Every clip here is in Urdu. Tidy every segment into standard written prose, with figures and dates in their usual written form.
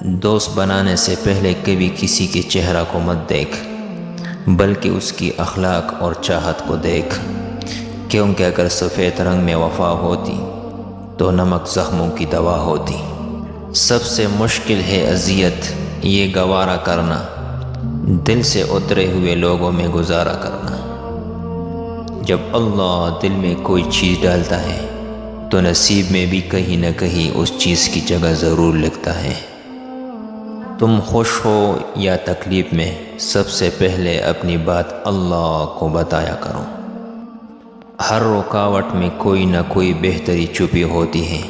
دوست بنانے سے پہلے کبھی کسی کے چہرہ کو مت دیکھ، بلکہ اس کی اخلاق اور چاہت کو دیکھ، کیونکہ اگر سفید رنگ میں وفا ہوتی تو نمک زخموں کی دوا ہوتی۔ سب سے مشکل ہے اذیت یہ گوارا کرنا، دل سے اترے ہوئے لوگوں میں گزارا کرنا۔ جب اللہ دل میں کوئی چیز ڈالتا ہے تو نصیب میں بھی کہیں نہ کہیں اس چیز کی جگہ ضرور لکھتا ہے۔ تم خوش ہو یا تکلیف میں، سب سے پہلے اپنی بات اللہ کو بتایا کرو۔ ہر رکاوٹ میں کوئی نہ کوئی بہتری چھپی ہوتی ہے،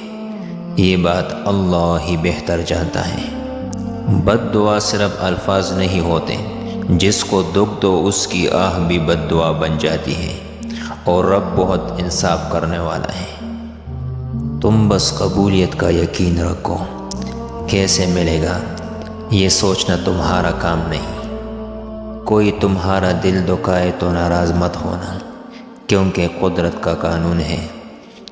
یہ بات اللہ ہی بہتر جانتا ہے۔ بد دعا صرف الفاظ نہیں ہوتے، جس کو دکھ دو اس کی آہ بھی بد دعا بن جاتی ہے، اور رب بہت انصاف کرنے والا ہے۔ تم بس قبولیت کا یقین رکھو، کیسے ملے گا یہ سوچنا تمہارا کام نہیں۔ کوئی تمہارا دل دکھائے تو ناراض مت ہونا، کیونکہ قدرت کا قانون ہے،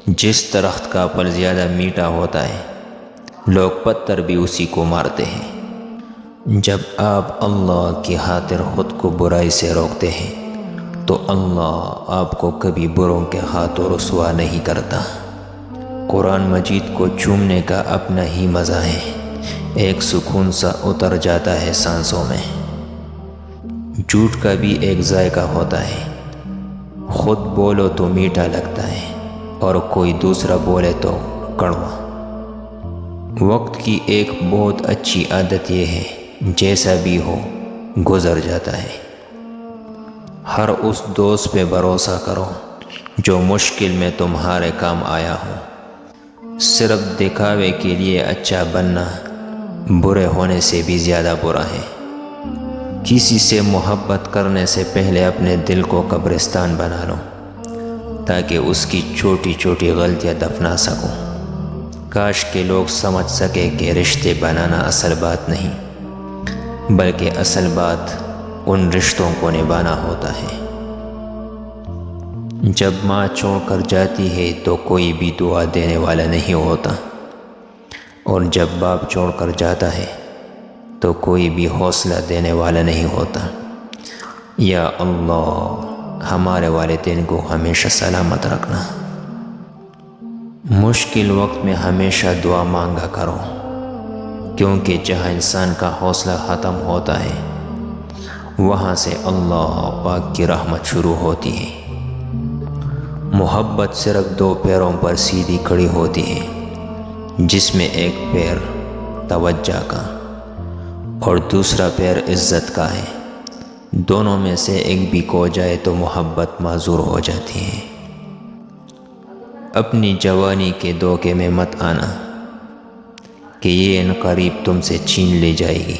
جس درخت کا پھل زیادہ میٹھا ہوتا ہے لوگ پتھر بھی اسی کو مارتے ہیں۔ جب آپ اللہ کی خاطر خود کو برائی سے روکتے ہیں تو اللہ آپ کو کبھی بروں کے ہاتھوں رسوا نہیں کرتا۔ قرآن مجید کو چومنے کا اپنا ہی مزہ ہے، ایک سکون سا اتر جاتا ہے سانسوں میں۔ جھوٹ کا بھی ایک ذائقہ ہوتا ہے، خود بولو تو میٹھا لگتا ہے اور کوئی دوسرا بولے تو کڑوا۔ وقت کی ایک بہت اچھی عادت یہ ہے، جیسا بھی ہو گزر جاتا ہے۔ ہر اس دوست پہ بھروسہ کرو جو مشکل میں تمہارے کام آیا ہو۔ صرف دکھاوے کے لیے اچھا بننا برے ہونے سے بھی زیادہ برا ہے۔ کسی سے محبت کرنے سے پہلے اپنے دل کو قبرستان بنا لو، تاکہ اس کی چھوٹی چھوٹی غلطیاں دفنا سکو۔ کاش کہ لوگ سمجھ سکے کہ رشتے بنانا اصل بات نہیں، بلکہ اصل بات ان رشتوں کو نبھانا ہوتا ہے۔ جب ماں چھوڑ کر جاتی ہے تو کوئی بھی دعا دینے والا نہیں ہوتا، اور جب باپ چھوڑ کر جاتا ہے تو کوئی بھی حوصلہ دینے والا نہیں ہوتا۔ یا اللہ ہمارے والدین کو ہمیشہ سلامت رکھنا۔ مشکل وقت میں ہمیشہ دعا مانگا کرو، کیونکہ جہاں انسان کا حوصلہ ختم ہوتا ہے وہاں سے اللہ پاک کی رحمت شروع ہوتی ہے۔ محبت صرف دو پیروں پر سیدھی کھڑی ہوتی ہے، جس میں ایک پیر توجہ کا اور دوسرا پیر عزت کا ہے۔ دونوں میں سے ایک بھی کھو جائے تو محبت معذور ہو جاتی ہے۔ اپنی جوانی کے دھوکے میں مت آنا کہ یہ عنقریب تم سے چھین لی جائے گی۔